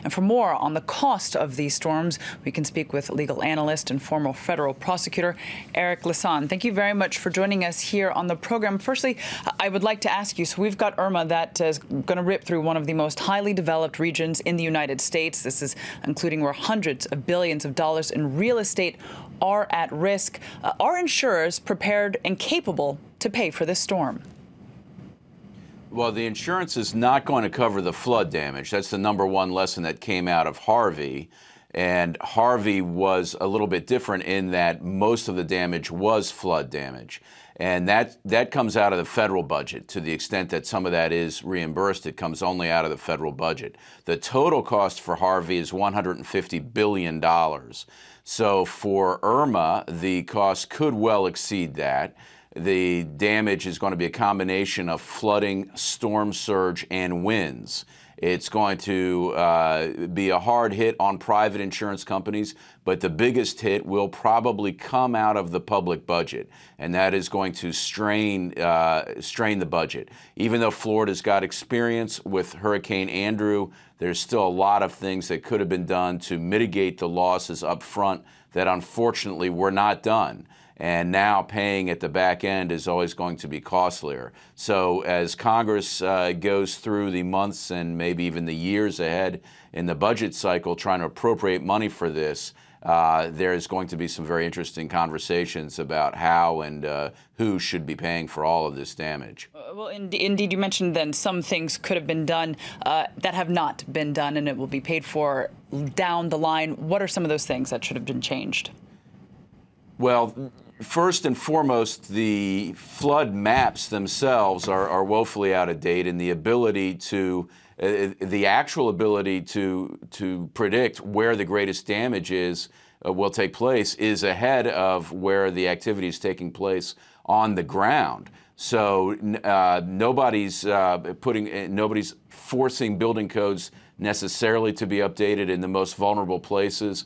And for more on the cost of these storms, we can speak with legal analyst and former federal prosecutor Eric Lasson. Thank you very much for joining us here on the program. Firstly, I would like to ask you, so we've got Irma that is going to rip through one of the most highly developed regions in the United States. This is including where hundreds of billions of dollars in real estate are at risk. Are insurers prepared and capable to pay for this storm? Well, the insurance is not going to cover the flood damage. That's the number one lesson that came out of Harvey. And Harvey was a little bit different in that most of the damage was flood damage. And that comes out of the federal budget. To the extent that some of that is reimbursed, it comes only out of the federal budget. The total cost for Harvey is $150 billion. So for Irma, the cost could well exceed that. The damage is going to be a combination of flooding, storm surge, and winds. It's going to be a hard hit on private insurance companies, but the biggest hit will probably come out of the public budget, and that is going to strain the budget. Even though Florida's got experience with Hurricane Andrew, there's still a lot of things that could have been done to mitigate the losses up front that unfortunately were not done. And now paying at the back end is always going to be costlier. So as Congress goes through the months and maybe even the years ahead in the budget cycle trying to appropriate money for this, there's going to be some very interesting conversations about how and who should be paying for all of this damage. Well, indeed, you mentioned then some things could have been done that have not been done, and it will be paid for down the line. What are some of those things that should have been changed? Well, first and foremost, the flood maps themselves are woefully out of date, and the ability to, the actual ability to predict where the greatest damage will take place is ahead of where the activity is taking place on the ground. So nobody's forcing building codes necessarily to be updated in the most vulnerable places.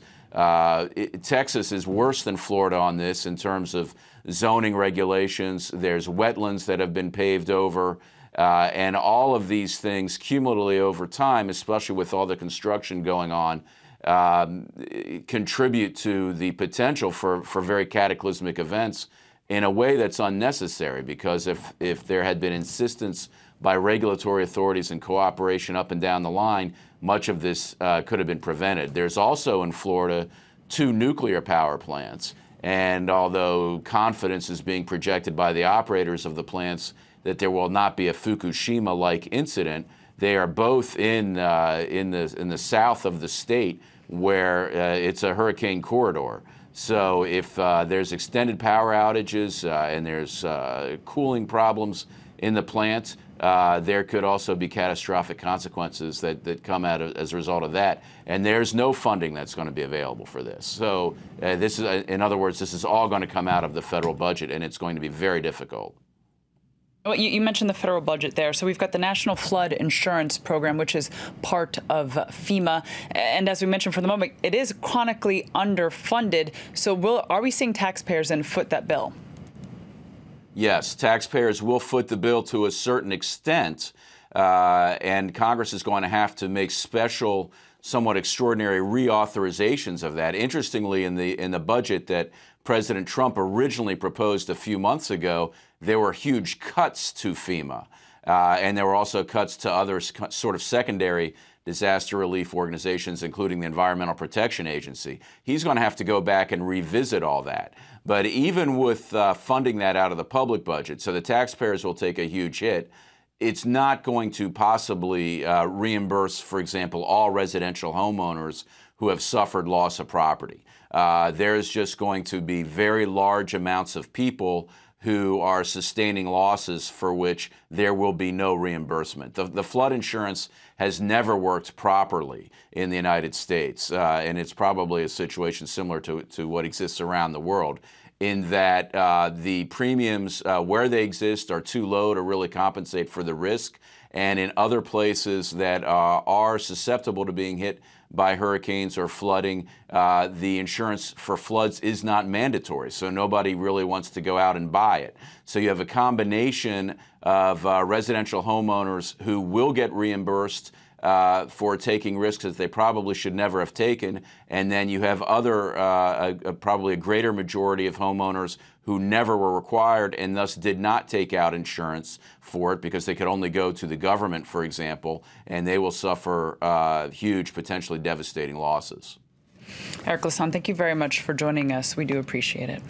Texas is worse than Florida on this in terms of zoning regulations. There's wetlands that have been paved over, and all of these things cumulatively over time, especially with all the construction going on, contribute to the potential for very cataclysmic events in a way that's unnecessary, because if there had been insistence by regulatory authorities and cooperation up and down the line, much of this could have been prevented. There's also in Florida 2 nuclear power plants, and although confidence is being projected by the operators of the plants that there will not be a Fukushima-like incident, they are both in the south of the state where it's a hurricane corridor. So if there's extended power outages and there's cooling problems in the plant, there could also be catastrophic consequences that come out as a result of that. And there's no funding that's going to be available for this. So this is, in other words, this is all going to come out of the federal budget, and it's going to be very difficult. Well, you mentioned the federal budget there. So we've got the National Flood Insurance Program, which is part of FEMA. And as we mentioned for the moment, it is chronically underfunded. So are we seeing taxpayers then foot that bill? Yes, taxpayers will foot the bill to a certain extent, and Congress is going to have to make special, somewhat extraordinary reauthorizations of that. Interestingly, in the budget that President Trump originally proposed a few months ago, there were huge cuts to FEMA, and there were also cuts to other sort of secondary disaster relief organizations, including the Environmental Protection Agency. He's going to have to go back and revisit all that. But even with funding that out of the public budget, so the taxpayers will take a huge hit, it's not going to possibly reimburse, for example, all residential homeowners who have suffered loss of property. There's just going to be very large amounts of people who are sustaining losses for which there will be no reimbursement. The flood insurance has never worked properly in the United States, and it's probably a situation similar to what exists around the world, in that the premiums where they exist are too low to really compensate for the risk, and in other places that are susceptible to being hit by hurricanes or flooding, the insurance for floods is not mandatory, so nobody really wants to go out and buy it. So you have a combination of residential homeowners who will get reimbursed for taking risks that they probably should never have taken. And then you have other, probably a greater majority of homeowners who never were required and thus did not take out insurance for it because they could only go to the government, for example, and they will suffer huge, potentially devastating losses. Eric Lasson, thank you very much for joining us. We do appreciate it.